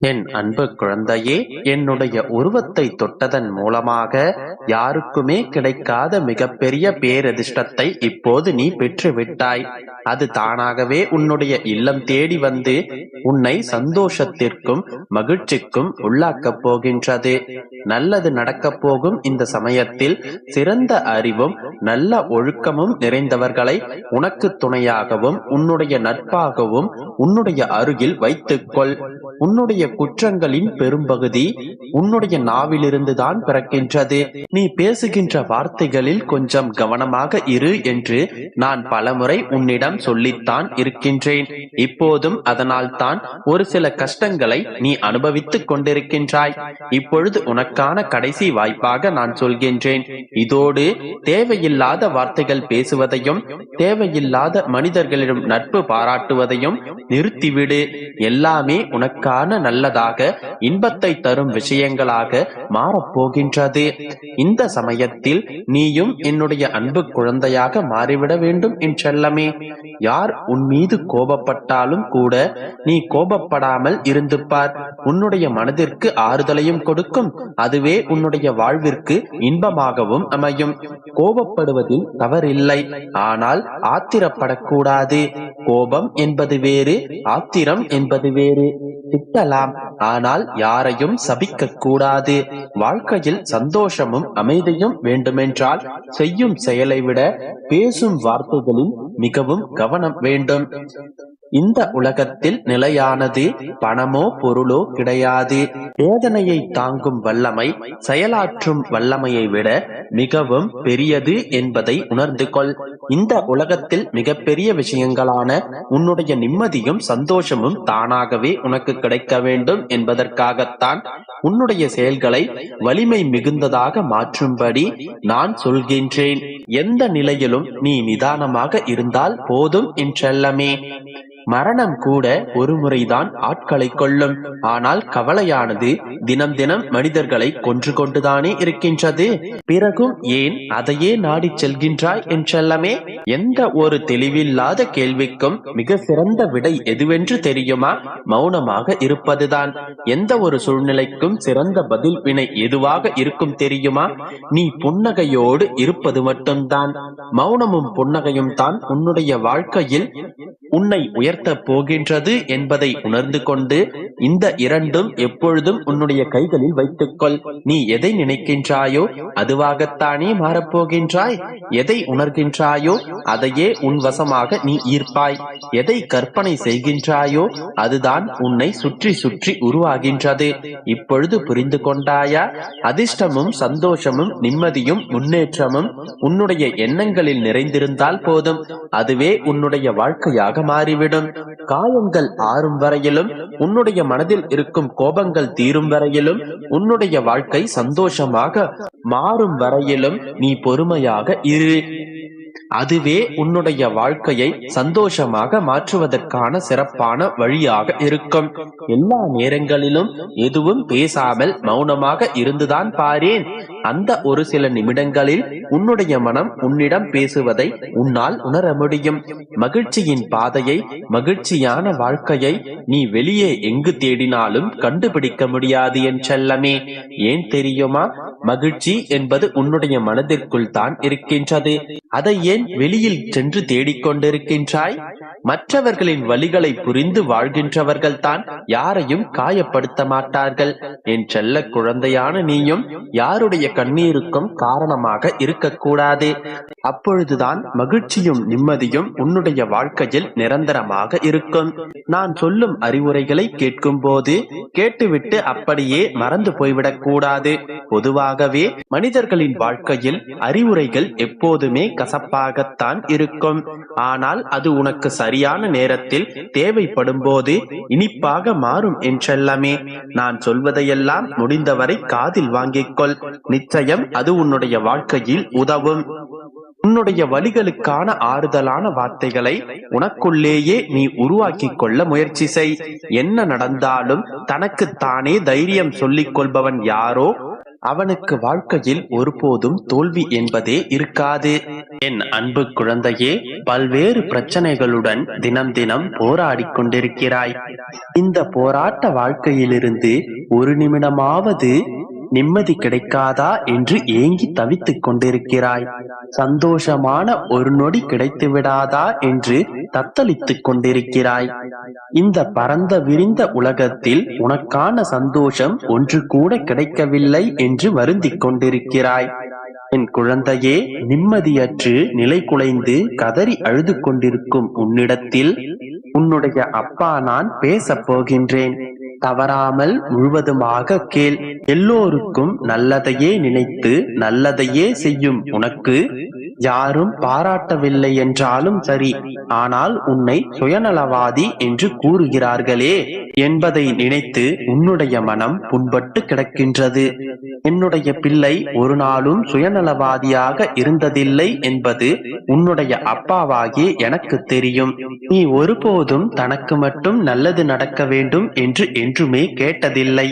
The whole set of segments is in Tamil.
என் அன்பு குழந்தையே, என்னுடைய உருவத்தை தொட்டதன் மூலமாக யாருக்குமே கிடைக்காத மிகப்பெரிய பேரதிர்ஷ்டத்தை இப்போது நீ பெற்றுவிட்டாய். அது தானாகவே உன்னுடைய இல்லம் தேடி வந்து உன்னை சந்தோஷத்திற்கும் மகிழ்ச்சிக்கும் உள்ளாக்கப் போகின்றது. நல்லது நடக்கப் போகும் இந்த சமயத்தில் சிறந்த அறிவும் நல்ல ஒழுக்கமும் நிறைந்தவர்களை உனக்கு துணையாகவும் உன்னுடைய நட்பாகவும் உன்னுடைய அருகில் வைத்துக்கொள். உன்னுடைய குற்றங்களின் பெரும்பகுதி உன்னுடைய நாவிலிருந்துதான் பிறக்கின்றது. நீ பேசுகின்ற வார்த்தைகளில் கொஞ்சம் கவனமாக இரு என்று நான் பலமுறை உன்னிடம் சொல்லித்தான் இருக்கின்றேன். இப்போதும் அதனால் தான் ஒரு சில கஷ்டங்களை நீ அனுபவித்துக் கொண்டிருக்கின்றாய். இப்பொழுது உனக்கான கடைசி வாய்ப்பாக நான் சொல்கின்றேன். இதோடு தேவையில்லாத வார்த்தைகள் பேசுவதையும் தேவையில்லாத மனிதர்களிடம் நட்பு பாராட்டுவதையும் நிறுத்திவிடு. எல்லாமே உனக்கான நல்லதாக இன்பத்தை தரும் விஷயங்களாக மாறப்போகின்றது. இந்த சமயத்தில் நீயும் என்னுடைய அன்பு குழந்தையாக மாறிவிட வேண்டும் என்றெல்லாமே. யார் உன் மீது கோபப்பட்டாலும் கூட நீ கோபப்படாமல் இருந்து பார். உன்னுடைய மனதிற்கு ஆறுதலையும் கொடுக்கும். அதுவே உன்னுடைய வாழ்விற்கு இன்பமாகவும் அமையும். கோபப்படுவதில் தவறில்லை, ஆனால் ஆத்திரப்படக்கூடாது. கோபம் என்பது வேறு, ஆத்திரம் என்பது வேறு. திட்டலாம், ஆனால் யாரையும் சபிக்க கூடாது. வாழ்க்கையில் சந்தோஷமும் அமைதியும் வேண்டுமென்றால் செய்யும் செயலை விட பேசும் வார்த்தைகளில் மிகவும் கவனம் வேண்டும். இந்த உலகத்தில் நிலையானது பணமோ பொருளோ கிடையாது. வேதனையை தாங்கும் வல்லமை செயலாற்றும் வல்லமையை விட மிகவும் பெரியது என்பதை உணர்ந்து கொள். இந்த உலகத்தில் மிகப்பெரிய விஷயங்களான உன்னுடைய நிம்மதியும் சந்தோஷமும் தானாகவே உனக்கு கிடைக்க வேண்டும் என்பதற்காகத்தான் உன்னுடைய செயல்களை வலிமை மிகுந்ததாக மாற்றும்படி நான் சொல்கின்றேன். எந்த நிலையிலும் நீ நிதானமாக இருந்தால் போதும் என்றெல்லாமே. மரணம் கூட ஒரு முறைதான் ஆட்களை கொள்ளும். ஆனால் கவலையானது தினம் தினம் மனிதர்களை கொன்று கொண்டுதானே இருக்கின்றது. பிறகும் ஏன் அதையே நாடி செல்கின்றாய் என்றெல்லாமே. எந்த ஒரு தெளிவில்லாத கேள்விக்கும் மிக சிறந்த விடை எதுவென்று தெரியுமா? மௌனமாக இருப்பதுதான். எந்த ஒரு சூழ்நிலைக்கும் சிறந்த பதில் வினை எதுவாக இருக்கும் தெரியுமா? நீ புன்னகையோடு இருப்பது மட்டும்தான். மௌனமும் புன்னகையும் தான் உன்னுடைய வாழ்க்கையில் உன்னை உயர்த்த போகின்றது என்பதை உணர்ந்து கொண்டு இந்த இரண்டும் எப்பொழுதும் உன்னுடைய கைகளில் வைத்துக்கொள். நீ எதை நினைக்கின்றாயோ அதுவாகத்தானே மாறப்போகின்றாய். எதை உணர்கின்றாயோ அதையே உன் வசமாக நீ ஈர்ப்பாய். எதை கற்பனை செய்கின்றாயோ அதுதான் உன்னை சுற்றி சுற்றி உருவாகின்றது. இப்பொழுது புரிந்து கொண்டாயா? அதிர்ஷ்டமும் சந்தோஷமும் நிம்மதியும் முன்னேற்றமும் உன்னுடைய எண்ணங்களில் நிறைந்திருந்தால் போதும். அதுவே உன்னுடைய வாழ்க்கையாக மாறிவிடும். காயங்கள் ஆறும் வரையிலும் உன்னுடைய மனதில் இருக்கும் கோபங்கள் தீரும் வரையிலும் உன்னுடைய வாழ்க்கை சந்தோஷமாக மாறும் வரையிலும் நீ பொறுமையாக இரு. அதுவே உன்னுடைய வாழ்க்கையை சந்தோஷமாக மாற்றுவதற்கான சிறப்பான வழியாக இருக்கும். எல்லா நேரங்களிலும் எதுவும் பேசாமல் மௌனமாக இருந்துதான் பாரேன். அந்த ஒரு சில நிமிடங்களில் உன்னுடைய மனம் உன்னிடம் பேசுவதை உன்னால் உணர முடியும். மகிழ்ச்சியின் பாதையை, மகிழ்ச்சியான வாழ்க்கையை நீ வெளியே எங்கு தேடினாலும் கண்டுபிடிக்க முடியாது என்றெல்லாமே. ஏன் தெரியுமா? மகிழ்ச்சி என்பது உன்னுடைய மனதிற்குள் தான் இருக்கின்றது. அதை ஏன் வெளியில் சென்று தேடிக்கொண்டிருக்கின்றாய்? மற்றவர்களின் வழிகளை புரிந்து வாழ்கின்றவர்கள் தான் யாரையும் காயப்படுத்த மாட்டார்கள். என் செல்ல குழந்தையான நீயும் யாருடைய கண்ணீருக்கும் காரணமாக இருக்கக்கூடாது. அப்பொழுதுதான் மகிழ்ச்சியும் நிம்மதியும் உன்னுடைய வாழ்க்கையில் நிரந்தரமாக இருக்கும். நான் சொல்லும் அறிவுரைகளை கேட்கும் போது கேட்டுவிட்டு அப்படியே மறந்து போய்விடக் கூடாது. பொதுவாகவே மனிதர்களின் வாழ்க்கையில் அறிவுரைகள் எப்போதுமே கசப்பாகத்தான் இருக்கும். ஆனால் அது உனக்கு சரியான நேரத்தில் தேவைப்படும் போது இனிப்பாக மாறும் என்றெல்லாமே. நான் சொல்வதையெல்லாம் முடிந்தவரை காதில் வாங்கிக்கொள். நிச்சயம் அது உன்னுடைய வாழ்க்கையில் உதவும். உன்னுடைய வழிகளுக்கான ஆறுதலான வார்த்தைகளை உனக்குள்ளேயே நீ உருவாக்கி கொள்ள முயற்சி செய். என்ன நடந்தாலும் தனக்கு தானே தைரியம் சொல்லிக் கொள்பவன் யாரோ அவனுக்கு வாழ்க்கையில் ஒருபோதும் தோல்வி என்பதே இருக்காது. என் அன்பு குழந்தையே, பல்வேறு பிரச்சனைகளுடன் தினம் தினம் போராடிக் கொண்டிருக்கிறாய். இந்த போராட்ட வாழ்க்கையிலிருந்து ஒரு நிமிடமாவது நிம்மதி கிடைக்காதா என்று ஏங்கி தவித்துக் கொண்டிருக்கிறாய். சந்தோஷமான ஒரு நொடி கிடைத்து விடாதா என்று தத்தளித்துக் கொண்டிருக்கிறாய். இந்த பரந்த விரிந்த உலகத்தில் உனக்கான சந்தோஷம் ஒன்று கூட கிடைக்கவில்லை என்று வருந்திக் கொண்டிருக்கிறாய். என் குழந்தையே, நிம்மதியற்று நிலை குலைந்து கதறி அழுது கொண்டிருக்கும் உன்னிடத்தில் உன்னுடைய அப்பா நான் பேசப் போகின்றேன். தவறாமல் முழுவதுமாக கேள். எல்லோருக்கும் நல்லதையே நினைத்து நல்லதையே செய்யும் உனக்கு யாரும் பாராட்டவில்லை என்றாலும் சரி, ஆனால் உன்னை சுயநலவாதி என்று கூறுகிறார்களே என்பதை நினைத்து உன்னுடைய மனம் புண்பட்டு கிடக்கின்றது. என்னுடைய பிள்ளை ஒரு நாளும் சுயநலவாதியாக இருந்ததில்லை என்பது உன்னுடைய அப்பாவாகிய எனக்கு தெரியும். நீ ஒருபோதும் தனக்கு மட்டும் நல்லது நடக்க வேண்டும் என்று என்றுமே கேட்டதில்லை.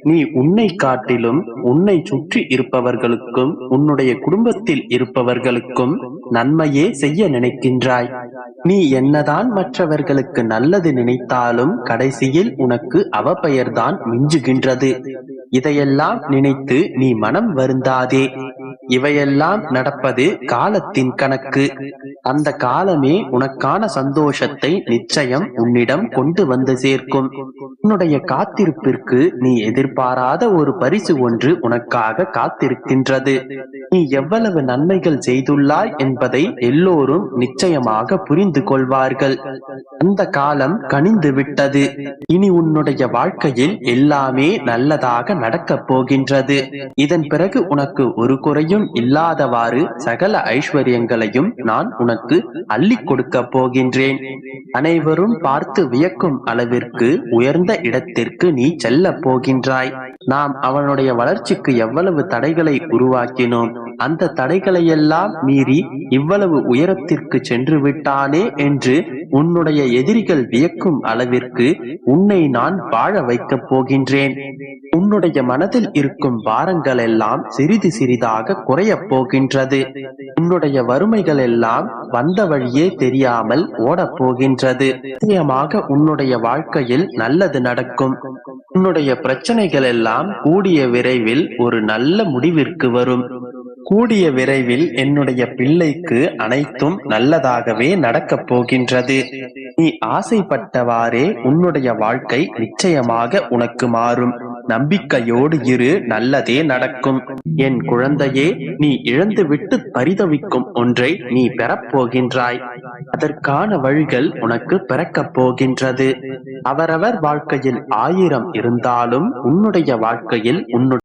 நீ உன்னை காட்டிலும் உன்னை சுற்றி இருப்பவர்களுக்கும் உன்னுடைய குடும்பத்தில் இருப்பவர்களுக்கும் நன்மையே செய்ய நினைக்கின்றாய். நீ என்னதான் மற்றவர்களுக்கு நல்லது நினைத்தாலும் கடைசியில் உனக்கு அவப்பெயர்தான் மிஞ்சுகின்றது. இதையெல்லாம் நினைத்து நீ மனம் வருந்தாதே. இவையெல்லாம் நடப்பது காலத்தின் கணக்கு. அந்த காலமே உனக்கான சந்தோஷத்தை நிச்சயம் உன்னிடம் கொண்டு வந்து சேர்க்கும். உன்னுடைய காத்திருப்பிற்கு நீ எதிர்பாராத ஒரு பரிசு ஒன்று உனக்காக காத்திருக்கின்றது. நீ எவ்வளவு நன்மைகள் செய்துள்ளாய் என்பதை எல்லோரும் நிச்சயமாக புரிந்து கொள்வார்கள். அந்த காலம் கனிந்து விட்டது. இனி உன்னுடைய வாழ்க்கையில் எல்லாமே நல்லதாக நடக்கப் போகின்றது. இதன் பிறகு உனக்கு ஒரு குறையும் இல்லாதவாறு சகல ஐஸ்வர்யங்களையும் நான் உனக்கு அள்ளிக் கொடுக்க போகின்றேன். அனைவரும் பார்த்து வியக்கும் அளவிற்கு உயர்ந்த இடத்திற்கு நீ செல்ல போகின்றாய். நாம் அவனுடைய வளர்ச்சிக்கு எவ்வளவு தடைகளை உருவாக்கினோம், அந்த தடைகளையெல்லாம் மீறி இவ்வளவு உயரத்திற்கு சென்று விட்டானே என்று உன்னுடைய எதிரிகள் வியக்கும் அளவிற்கு உன்னை நான் வாழ வைக்கப் போகின்றேன். உன்னுடைய மனதில் இருக்கும் பாரங்கள் எல்லாம் சிறிது சிறிதாக குறையப் போகின்றது. உன்னுடைய வறுமைகள் எல்லாம் வந்த வழியே தெரியாமல் ஓடப் போகின்றது. நிச்சயமாக உன்னுடைய வாழ்க்கையில் நல்லது நடக்கும். உன்னுடைய பிரச்சனைகள் எல்லாம் கூடிய விரைவில் ஒரு நல்ல முடிவிற்கு வரும். கூடிய விரைவில் என்னுடைய பிள்ளைக்கு அனைத்தும் நல்லதாகவே நடக்கப் போகின்றது. நீ ஆசைப்பட்டவாறே உன்னுடைய வாழ்க்கை நிச்சயமாக உனக்கு மாறும். நம்பிக்கையோடு இரு, நல்லதே நடக்கும். என் குழந்தையே, நீ இழந்துவிட்டு பரிதவிக்கும் ஒன்றை நீ பெறப்போகின்றாய். அதற்கான வழிகள் உனக்கு பிறக்கப் போகின்றது. அவரவர் வாழ்க்கையில் 1000 இருந்தாலும் உன்னுடைய வாழ்க்கையில் உன்னுடைய